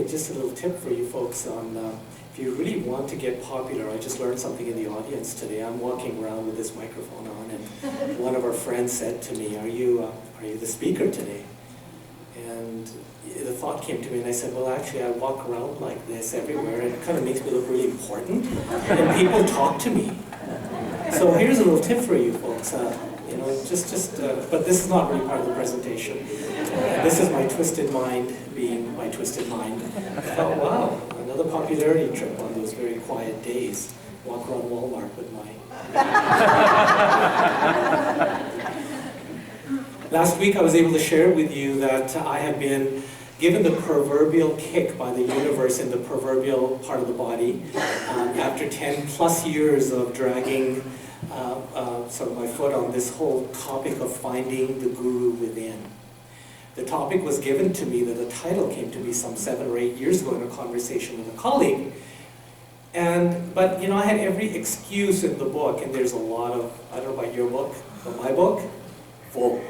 actually just a little tip for you folks on if you really want to get popular. I just learned something in the audience today. I'm walking around with this microphone on, and one of our friends said to me, are you the speaker today? And the thought came to me, and I said, well, actually, I walk around like this everywhere, and it kind of makes me look really important, and people talk to me. So here's a little tip for you folks. You know, but this is not really part of the presentation. This is my twisted mind being my twisted mind. I thought, wow, another popularity trip on those very quiet days. Walk around Walmart with my... Last week I was able to share with you that I have been given the proverbial kick by the universe in the proverbial part of the body after 10 plus years of dragging sort of my foot on this whole topic of finding the guru within. The topic was given to me, the title came to me some 7 or 8 years ago in a conversation with a colleague. But you know, I had every excuse in the book, and there's a lot of, I don't know about your book, but my book, full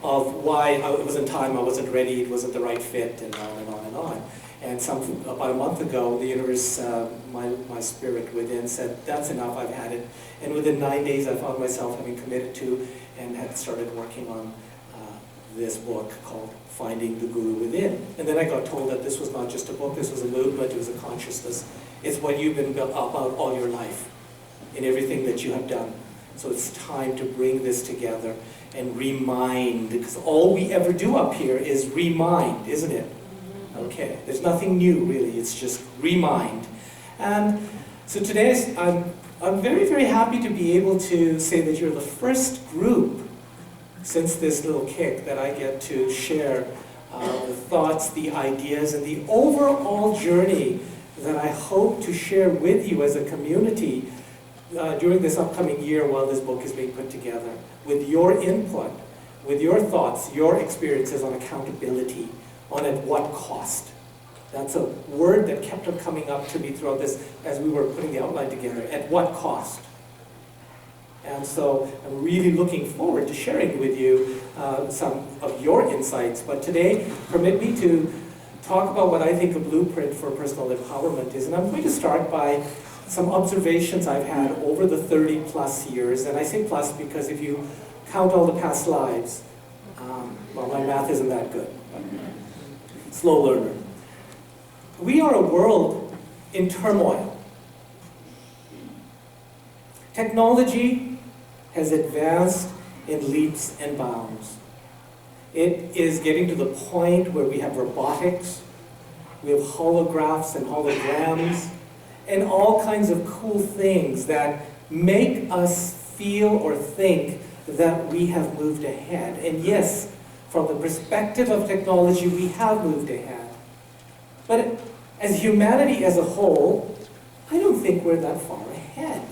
of why it wasn't time, I wasn't ready, it wasn't the right fit, and on and on and on. And about a month ago, the universe, my spirit within said, that's enough, I've had it. And within 9 days, I found myself having committed to and had started working on this book called Finding the Guru Within. And then I got told that this was not just a book, this was a movement, it was a consciousness. It's what you've been about all your life, in everything that you have done. So it's time to bring this together and remind, because all we ever do up here is remind, isn't it? Okay, there's nothing new really, it's just remind. And so today I'm very, very happy to be able to say that you're the first group since this little kick that I get to share the thoughts, the ideas, and the overall journey that I hope to share with you as a community during this upcoming year while this book is being put together, with your input, with your thoughts, your experiences on accountability, on at what cost. That's a word that kept on coming up to me throughout this as we were putting the outline together. At what cost? And so I'm really looking forward to sharing with you some of your insights. But today, permit me to talk about what I think a blueprint for personal empowerment is. And I'm going to start by some observations I've had over the 30 plus years. And I say plus because if you count all the past lives, well, my math isn't that good. Slow learner. We are a world in turmoil. Technology has advanced in leaps and bounds. It is getting to the point where we have robotics, we have holographs and holograms, and all kinds of cool things that make us feel or think that we have moved ahead. And yes, from the perspective of technology, we have moved ahead. But as humanity as a whole, I don't think we're that far ahead.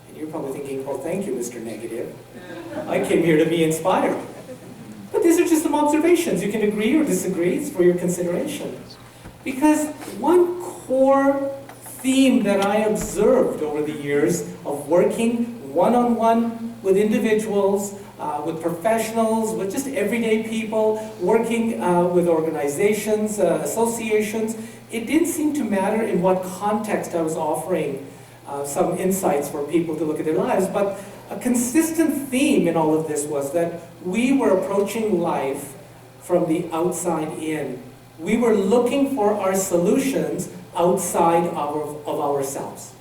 And you're probably thinking, well, thank you, Mr. Negative. I came here to be inspired. But these are just some observations. You can agree or disagree. It's for your consideration. Because one core theme that I observed over the years of working one-on-one with individuals, with professionals, with just everyday people, working with organizations, associations, it didn't seem to matter in what context I was offering some insights for people to look at their lives, but a consistent theme in all of this was that we were approaching life from the outside in. We were looking for our solutions outside of ourselves.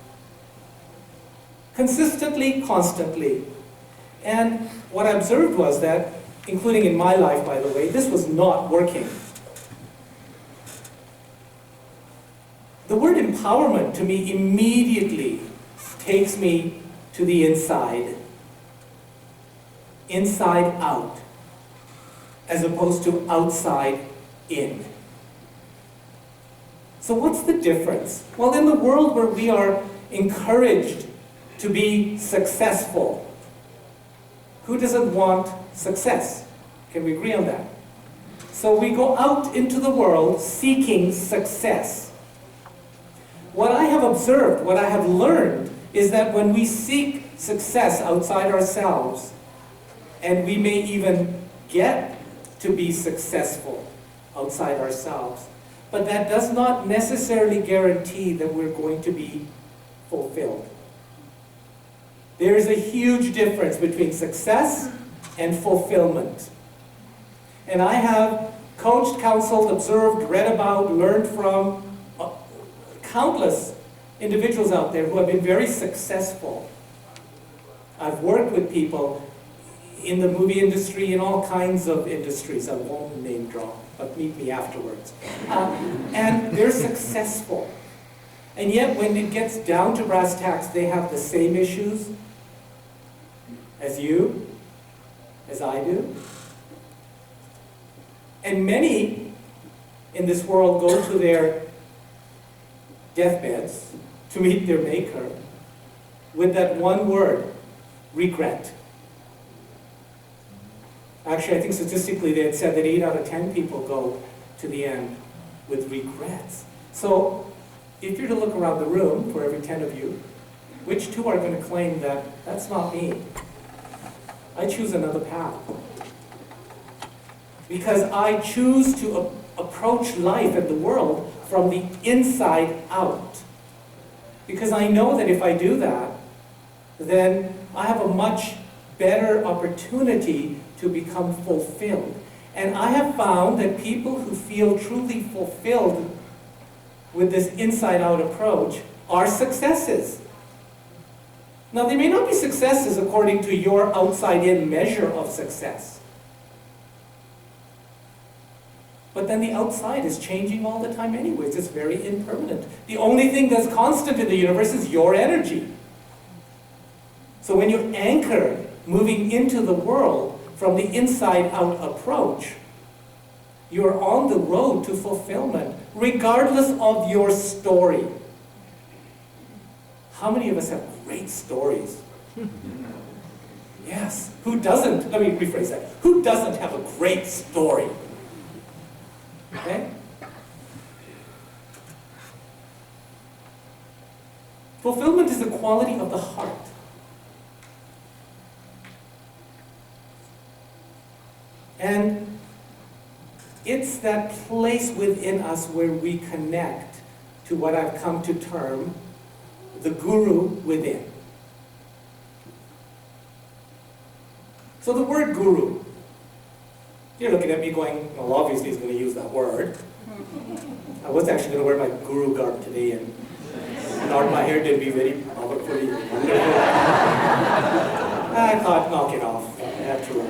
Consistently, constantly. And what I observed was that, including in my life, by the way, this was not working. The word empowerment to me immediately takes me to the inside. Inside out. As opposed to outside in. So what's the difference? Well, in the world where we are encouraged to be successful, who doesn't want success? Can we agree on that? So we go out into the world seeking success. What I have observed, what I have learned, is that when we seek success outside ourselves, and we may even get to be successful, outside ourselves. But that does not necessarily guarantee that we're going to be fulfilled. There's a huge difference between success and fulfillment. And I have coached, counseled, observed, read about, learned from countless individuals out there who have been very successful. I've worked with people in the movie industry, in all kinds of industries. I won't name drop, but meet me afterwards. And they're successful. And yet when it gets down to brass tacks, they have the same issues as you, as I do. And many in this world go to their deathbeds to meet their maker with that one word, regret. Actually, I think statistically they had said that 8 out of 10 people go to the end with regrets. So if you're to look around the room, for every 10 of you, which 2 are going to claim that that's not me? I choose another path. Because I choose to approach life and the world from the inside out. Because I know that if I do that, then I have a much better opportunity to become fulfilled. And I have found that people who feel truly fulfilled with this inside-out approach are successes. Now, they may not be successes according to your outside-in measure of success. But then the outside is changing all the time anyways. It's very impermanent. The only thing that's constant in the universe is your energy. So when you anchor moving into the world from the inside-out approach, you're on the road to fulfillment, regardless of your story. How many of us have great stories? Yes. Who doesn't? Let me rephrase that. Who doesn't have a great story? Okay? Fulfillment is the quality of the heart. And it's that place within us where we connect to what I've come to term the guru within. So the word guru, you're looking at me going, well, obviously he's going to use that word. I was actually going to wear my guru garb today and nod my hair did be very powerfully wonderful. I thought, knock it off. I had to.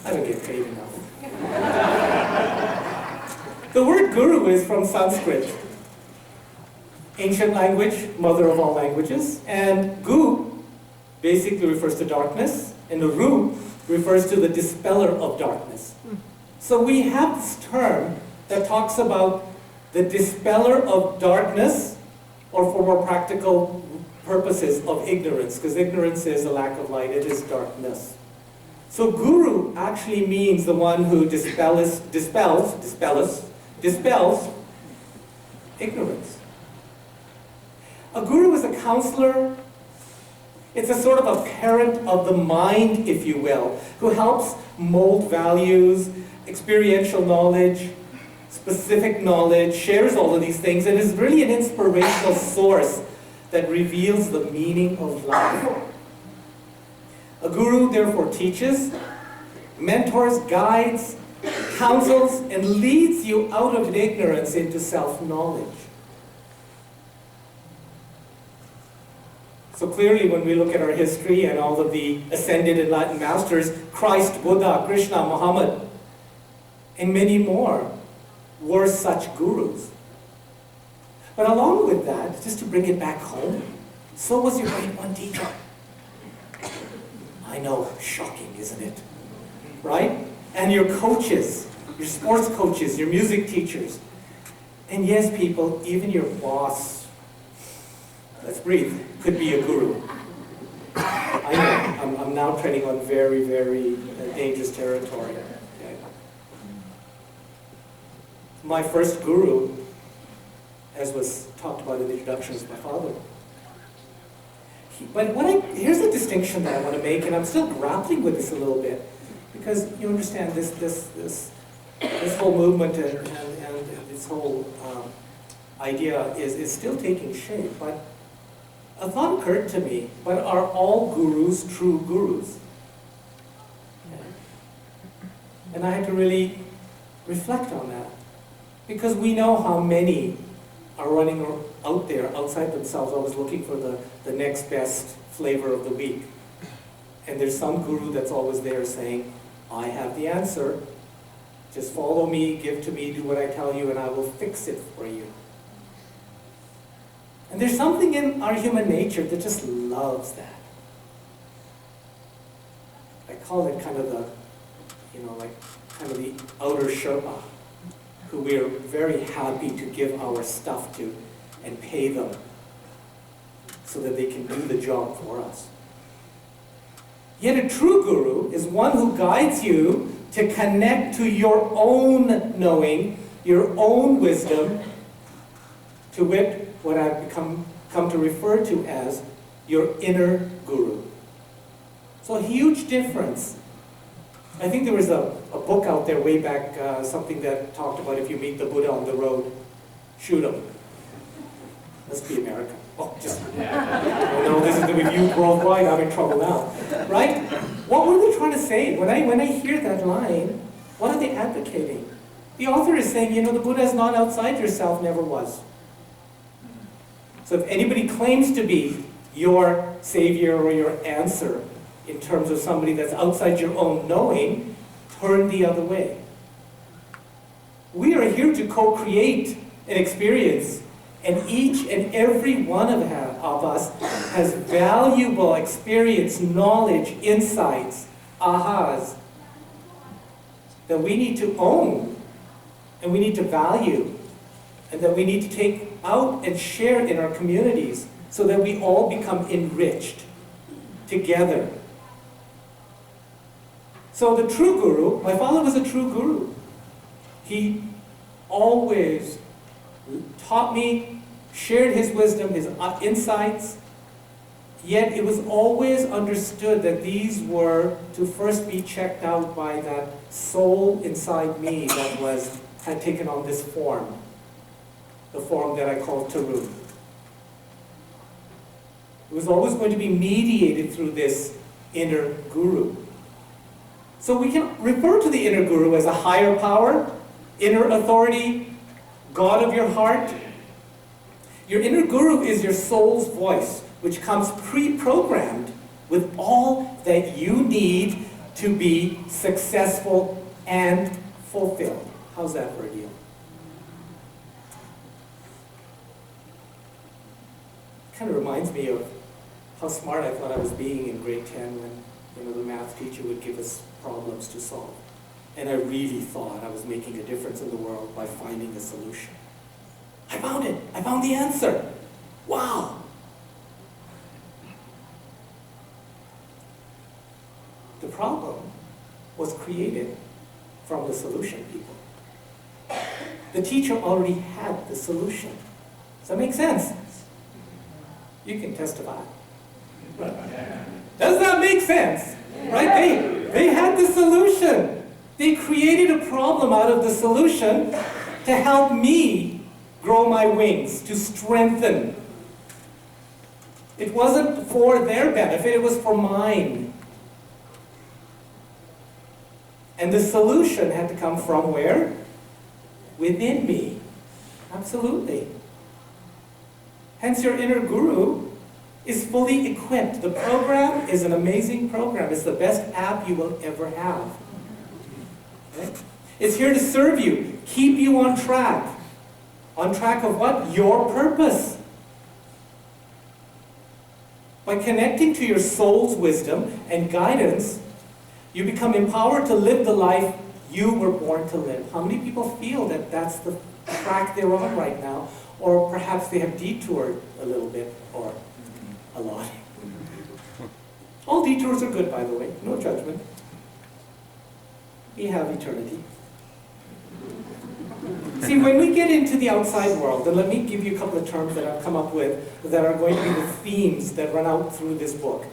I don't get paid enough. The word guru is from Sanskrit, ancient language, mother of all languages, and gu basically refers to darkness, and the ru refers to the dispeller of darkness. So we have this term that talks about the dispeller of darkness, or for more practical purposes, of ignorance, because ignorance is a lack of light, it is darkness. So guru actually means the one who dispels ignorance. A guru is a counselor. It's a sort of a parent of the mind, if you will, who helps mold values, experiential knowledge, specific knowledge, shares all of these things, and is really an inspirational source that reveals the meaning of life. A guru therefore teaches, mentors, guides, counsels, and leads you out of ignorance into self-knowledge. So clearly when we look at our history and all of the ascended enlightened masters, Christ, Buddha, Krishna, Muhammad, and many more were such gurus. But along with that, just to bring it back home, so was your grade 1 teacher. I know, shocking, isn't it? Right? And your coaches, your sports coaches, your music teachers. And yes, people, even your boss, let's breathe, could be a guru. I know, I'm now treading on very, very dangerous territory. Okay? My first guru, as was talked about in the introduction, is my father. But here's a distinction that I want to make, and I'm still grappling with this a little bit, because you understand this this whole movement and this whole idea is still taking shape. But a thought occurred to me, but are all gurus true gurus? And I had to really reflect on that. Because we know how many are running out there, outside themselves, always looking for the next best flavor of the week. And there's some guru that's always there saying, I have the answer. Just follow me, give to me, do what I tell you, and I will fix it for you. And there's something in our human nature that just loves that. I call it kind of the, kind of the outer Sherpa, who we are very happy to give our stuff to and pay them so that they can do the job for us. Yet a true guru is one who guides you to connect to your own knowing, your own wisdom, to wit, what I've come to refer to as your inner guru. So a huge difference. I think there was a book out there way back, something that talked about if you meet the Buddha on the road, shoot him. Must be America. Oh, just, oh no, this is going to be viewed worldwide, I'm in trouble now. Right? What were they trying to say? When I hear that line, what are they advocating? The author is saying, the Buddha is not outside yourself, never was. So if anybody claims to be your savior or your answer, in terms of somebody that's outside your own knowing, turn the other way. We are here to co-create an experience, and each and every one of us has valuable experience, knowledge, insights, ahas, that we need to own, and we need to value, and that we need to take out and share in our communities so that we all become enriched together. So the true guru, my father was a true guru. He always taught me, shared his wisdom, his insights, yet it was always understood that these were to first be checked out by that soul inside me that had taken on this form, the form that I call Taron. It was always going to be mediated through this inner guru. So we can refer to the inner guru as a higher power, inner authority, God of your heart. Your inner guru is your soul's voice, which comes pre-programmed with all that you need to be successful and fulfilled. How's that for a deal? It kind of reminds me of how smart I thought I was being in grade 10 when the math teacher would give us problems to solve. And I really thought I was making a difference in the world by finding a solution. I found it. I found the answer. Wow. The problem was created from the solution people. The teacher already had the solution. Does that make sense? You can testify. Does that make sense? Right? They had the solution. They created a problem out of the solution to help me grow my wings, to strengthen. It wasn't for their benefit, it was for mine. And the solution had to come from where? Within me. Absolutely. Hence your inner guru is fully equipped. The program is an amazing program. It's the best app you will ever have. Okay? It's here to serve you, keep you on track. On track of what? Your purpose. By connecting to your soul's wisdom and guidance, you become empowered to live the life you were born to live. How many people feel that that's the track they're on right now? Or perhaps they have detoured a little bit, or a lot. All detours are good, by the way. No judgment. We have eternity. See, when we get into the outside world, and let me give you a couple of terms that I've come up with that are going to be the themes that run out through this book.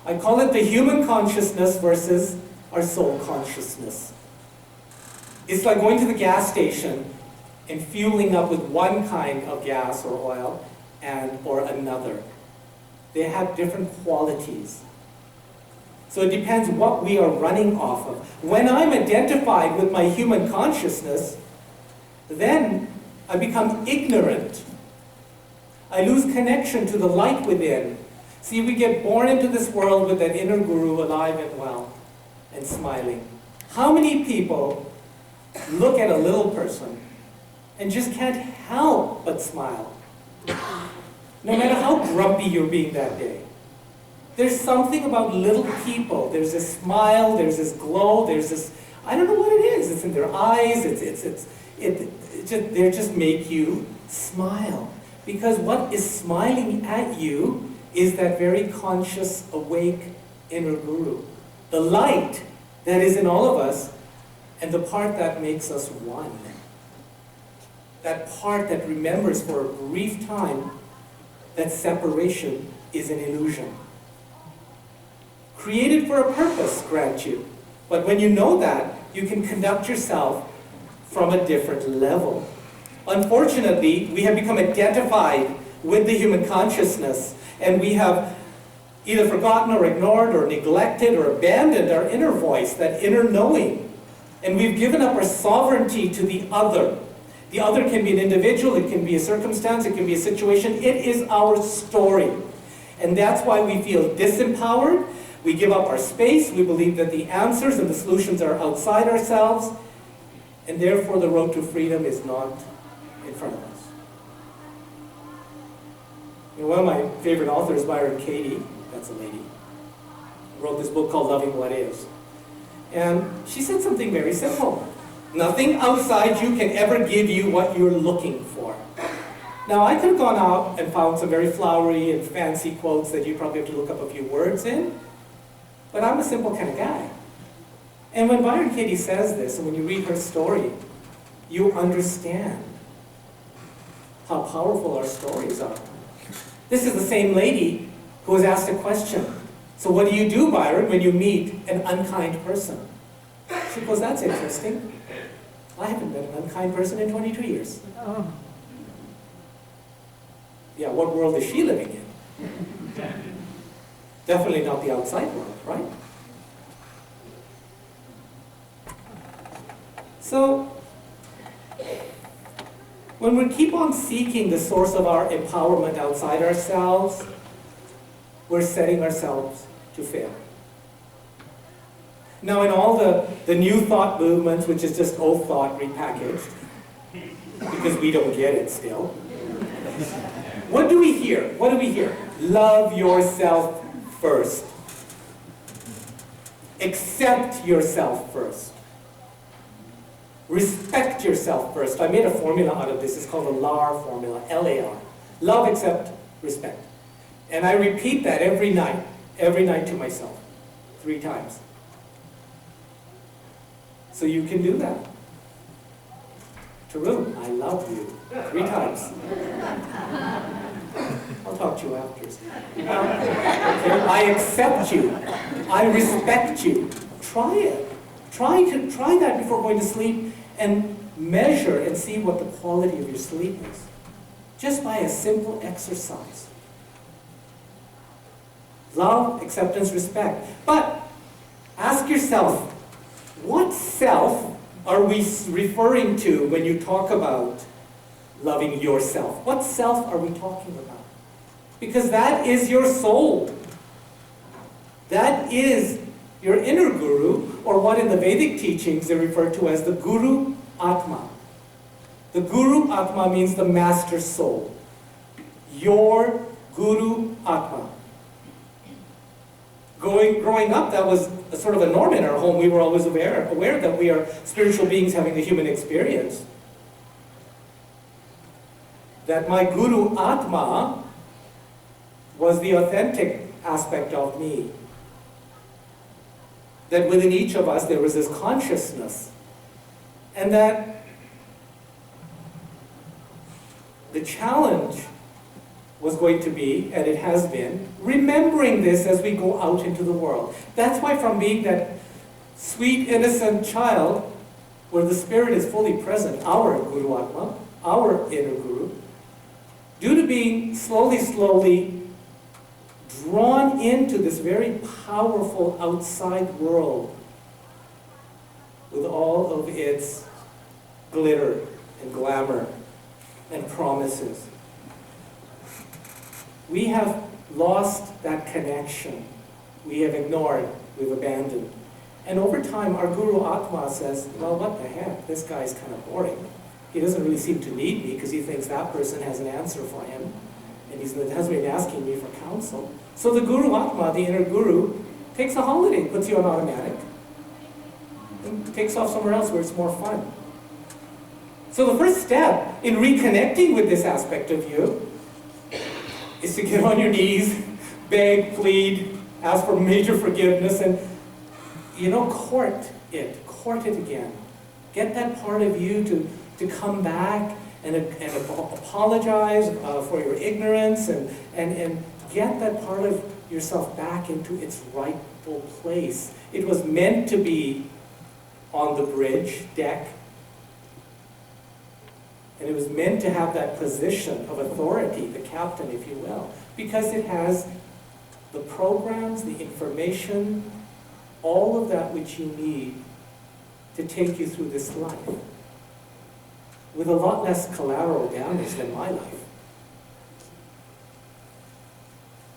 I call it the human consciousness versus our soul consciousness. It's like going to the gas station and fueling up with one kind of gas or oil or another. They have different qualities. So it depends what we are running off of. When I'm identified with my human consciousness, then I become ignorant. I lose connection to the light within. See, we get born into this world with that inner guru alive and well and smiling. How many people look at a little person and just can't help but smile? No matter how grumpy you're being that day. There's something about little people. There's this smile, there's this glow, there's this, I don't know what it is. It's in their eyes, they just make you smile. Because what is smiling at you is that very conscious, awake inner guru. The light that is in all of us, and the part that makes us one. That part that remembers for a brief time that separation is an illusion. Created for a purpose, grant you. But when you know that, you can conduct yourself from a different level. Unfortunately, we have become identified with the human consciousness, and we have either forgotten or ignored or neglected or abandoned our inner voice, that inner knowing. And we've given up our sovereignty to the other. The other can be an individual, it can be a circumstance, it can be a situation. It is our story. And that's why we feel disempowered. We give up our space. We believe that the answers and the solutions are outside ourselves. And therefore the road to freedom is not in front of us. You know, one of my favorite authors, Byron Katie, that's a lady, wrote this book called Loving What Is. And she said something very simple. Nothing outside you can ever give you what you're looking for. Now, I could have gone out and found some very flowery and fancy quotes that you probably have to look up a few words in, but I'm a simple kind of guy. And when Byron Katie says this, and when you read her story, you understand how powerful our stories are. This is the same lady who was asked a question. So what do you do, Byron, when you meet an unkind person? She goes, that's interesting. I haven't met an unkind person in 22 years. Oh. Yeah, what world is she living in? Definitely not the outside world, right? So, when we keep on seeking the source of our empowerment outside ourselves, we're setting ourselves to fail. Now, in all the new thought movements, which is just old thought repackaged, because we don't get it still, what do we hear? What do we hear? Love yourself first. Accept yourself first. Respect yourself first. I made a formula out of this. It's called the LAR formula, L-A-R. Love, accept, respect. And I repeat that every night to myself, 3 times. So you can do that. Taron, I love you. 3 times. I'll talk to you after. Okay? I accept you. I respect you. Try it. Try that before going to sleep and measure and see what the quality of your sleep is. Just by a simple exercise. Love, acceptance, respect. But ask yourself, what self are we referring to when you talk about loving yourself? What self are we talking about? Because that is your soul. That is your inner guru, or what in the Vedic teachings they refer to as the Guru Atma. The Guru Atma means the master soul. Your Guru Atma. Growing up, that was a sort of a norm in our home. We were always aware that we are spiritual beings having the human experience. That my Guru Atma was the authentic aspect of me. That within each of us there was this consciousness. And that the challenge was going to be, and it has been, remembering this as we go out into the world. That's why from being that sweet, innocent child, where the Spirit is fully present, our Guru Atma, our inner Guru, due to being slowly drawn into this very powerful outside world with all of its glitter and glamour and promises. We have lost that connection. We have ignored, we've abandoned. And over time, our Guru Atma says, well, what the heck, this guy's kind of boring. He doesn't really seem to need me because he thinks that person has an answer for him. And he hasn't been asking me for counsel. So the Guru Atma, the inner Guru, takes a holiday, puts you on automatic, and takes off somewhere else where it's more fun. So the first step in reconnecting with this aspect of you is to get on your knees, beg, plead, ask for major forgiveness, and, court it again. Get that part of you to come back and apologize for your ignorance and get that part of yourself back into its rightful place. It was meant to be on the bridge deck, and it was meant to have that position of authority, the captain, if you will, because it has the programs, the information, all of that which you need to take you through this life with a lot less collateral damage than my life.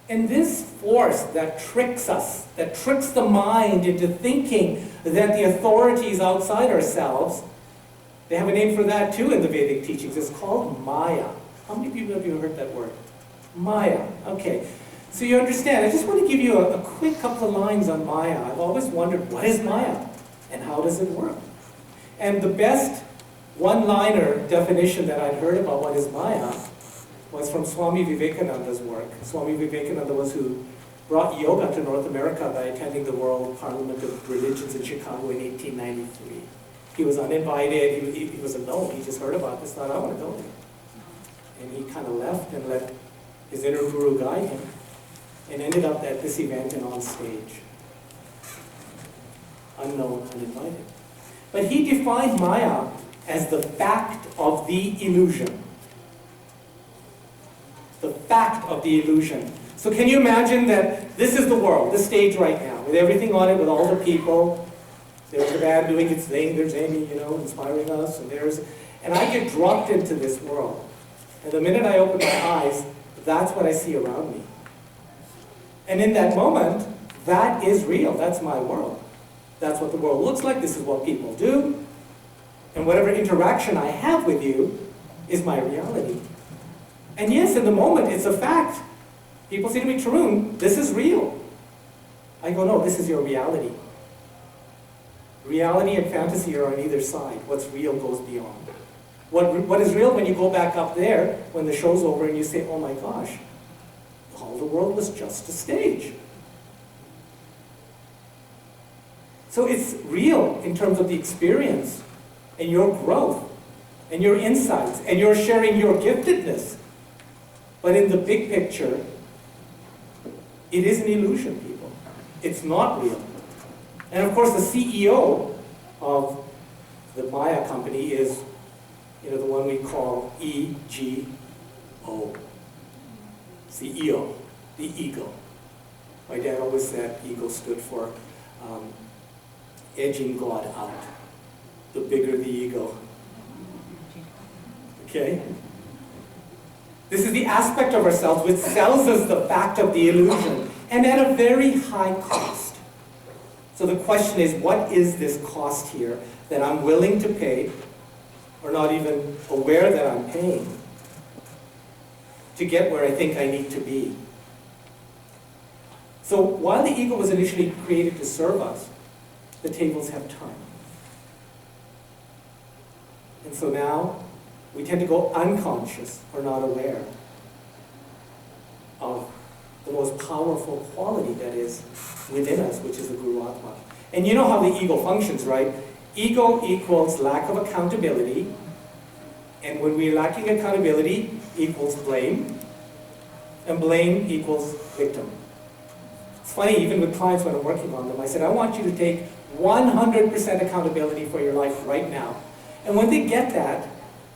And this force that tricks us, that tricks the mind into thinking that the authority is outside ourselves, they have a name for that too in the Vedic teachings. It's called Maya. How many people have you heard that word? Maya. Okay. So you understand, I just want to give you a quick couple of lines on Maya. I've always wondered, what is Maya? And how does it work? And the best one-liner definition that I'd heard about what is Maya was from Swami Vivekananda's work. Swami Vivekananda was who brought yoga to North America by attending the World Parliament of Religions in Chicago in 1893. He was uninvited, he was alone, he just heard about this, thought, I want to go there. And he kind of left and let his inner guru guide him, and ended up at this event and on stage. Unknown, uninvited. But he defined Maya as the fact of the illusion. The fact of the illusion. So can you imagine that this is the world, this stage right now, with everything on it, with all the people. There's the band doing its thing, there's Amy, inspiring us, and I get dropped into this world. And the minute I open my eyes, that's what I see around me. And in that moment, that is real, that's my world. That's what the world looks like, this is what people do. And whatever interaction I have with you is my reality. And yes, in the moment, it's a fact. People say to me, Taron, this is real. I go, no, this is your reality. Reality and fantasy are on either side. What's real goes beyond. What is real when you go back up there, when the show's over, and you say, oh my gosh, all the world was just a stage. So it's real in terms of the experience, and your growth, and your insights, and your sharing your giftedness. But in the big picture, it is an illusion, people. It's not real. And of course, the CEO of the Maya company is, the one we call EGO. CEO, the ego. My dad always said ego stood for edging God out. The bigger the ego. Okay? This is the aspect of ourselves which sells us the fact of the illusion, and at a very high cost. So the question is, what is this cost here that I'm willing to pay, or not even aware that I'm paying, to get where I think I need to be? So while the ego was initially created to serve us, the tables have turned. And so now, we tend to go unconscious or not aware of the most powerful quality that is within us, which is the Guru Atma. And you know how the ego functions, right? Ego equals lack of accountability, and when we're lacking accountability equals blame, and blame equals victim. It's funny, even with clients when I'm working on them, I said, I want you to take 100% accountability for your life right now. And when they get that,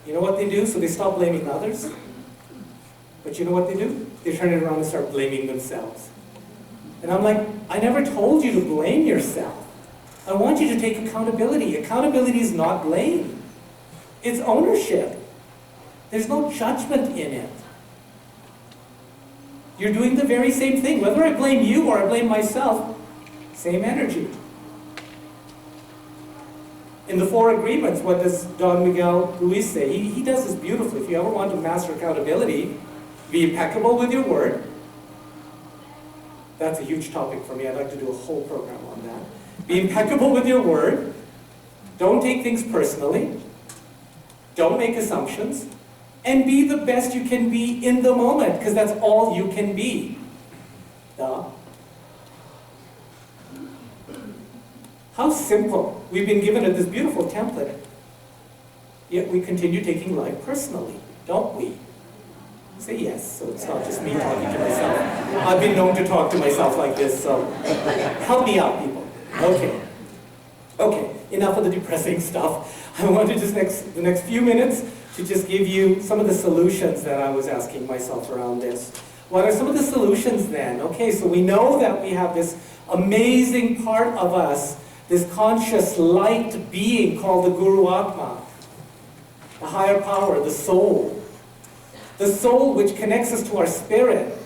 you know what they do? So they stop blaming others. But you know what they do? They turn it around and start blaming themselves. And I'm like, I never told you to blame yourself. I want you to take accountability. Accountability is not blame. It's ownership. There's no judgment in it. You're doing the very same thing. Whether I blame you or I blame myself, same energy. In the Four Agreements, what does Don Miguel Ruiz say? He does this beautifully. If you ever want to master accountability, be impeccable with your word. That's a huge topic for me. I'd like to do a whole program on that. Be impeccable with your word. Don't take things personally. Don't make assumptions. And be the best you can be in the moment, because that's all you can be. Duh. How simple. We've been given this beautiful template, yet we continue taking life personally, don't we? Say yes, so it's not just me talking to myself. I've been known to talk to myself like this, so help me out, people. Okay, enough of the depressing stuff. I want to just the next few minutes to just give you some of the solutions that I was asking myself around this. What are some of the solutions then? Okay, so we know that we have this amazing part of us, this conscious light being called the Guru Atma, the higher power, the soul. The soul which connects us to our spirit,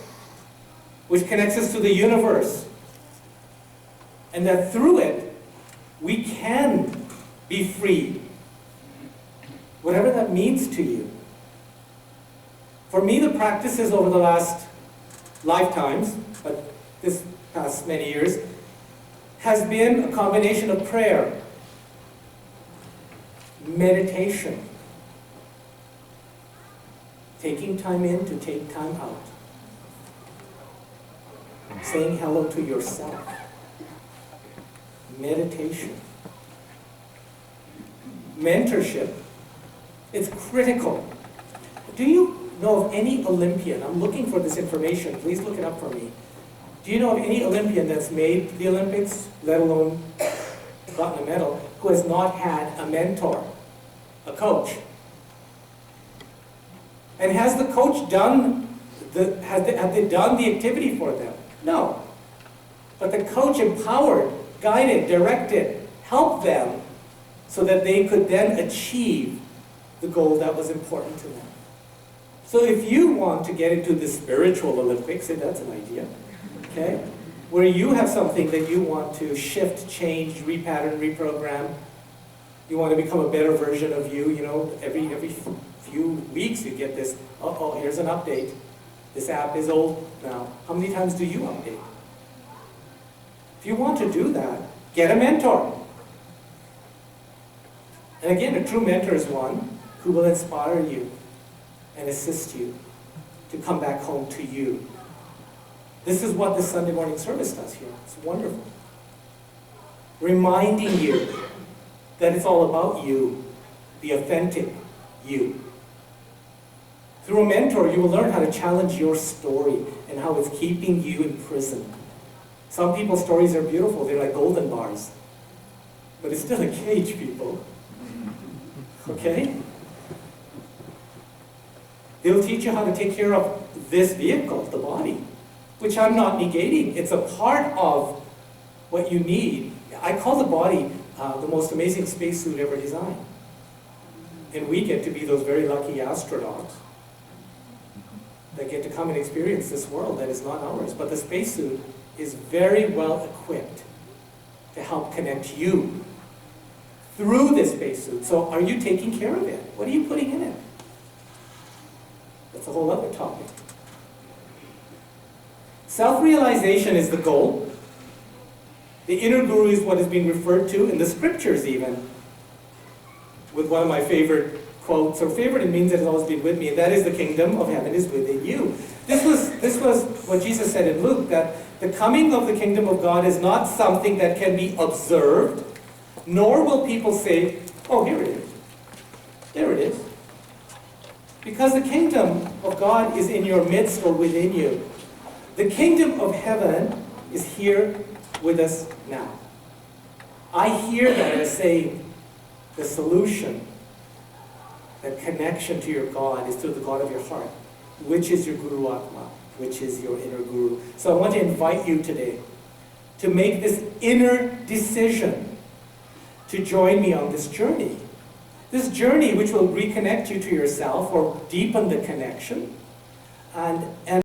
which connects us to the universe. And that through it, we can be free. Whatever that means to you. For me, the practices over the last lifetimes, but this past many years, has been a combination of prayer, meditation, taking time in to take time out, saying hello to yourself, meditation, mentorship. It's critical. Do you know of any Olympian? I'm looking for this information. Please look it up for me. Do you know of any Olympian that's made the Olympics, let alone gotten a medal, who has not had a mentor, a coach? And has the coach done have they done the activity for them? No. But the coach empowered, guided, directed, helped them so that they could then achieve the goal that was important to them. So if you want to get into the spiritual Olympics, and that's an idea, okay, where you have something that you want to shift, change, repattern, reprogram, you want to become a better version of you, you know, every few weeks you get this, here's an update. This app is old now. How many times do you update? If you want to do that, get a mentor. And again, a true mentor is one who will inspire you and assist you to come back home to you. This is what the Sunday morning service does here. It's wonderful. Reminding you that it's all about you, the authentic you. Through a mentor, you will learn how to challenge your story and how it's keeping you in prison. Some people's stories are beautiful. They're like golden bars. But it's still a cage, people. Okay? They'll teach you how to take care of this vehicle, the body, which I'm not negating. It's a part of what you need. I call the body the most amazing spacesuit ever designed. And we get to be those very lucky astronauts that get to come and experience this world that is not ours. But the spacesuit is very well equipped to help connect you through this spacesuit. So are you taking care of it? What are you putting in it? That's a whole other topic. Self-realization is the goal. The inner guru is what is being referred to in the scriptures even, with one of my favorite quotes, or favorite, it means that it's always been with me, and that is the kingdom of heaven is within you. This was what Jesus said in Luke, that the coming of the kingdom of God is not something that can be observed, nor will people say, oh, here it is. There it is. Because the kingdom of God is in your midst or within you. The kingdom of heaven is here with us now. I hear that as saying the solution, the connection to your God is to the God of your heart, which is your Guru Atma, which is your inner Guru. So I want to invite you today to make this inner decision to join me on this journey. This journey which will reconnect you to yourself or deepen the connection and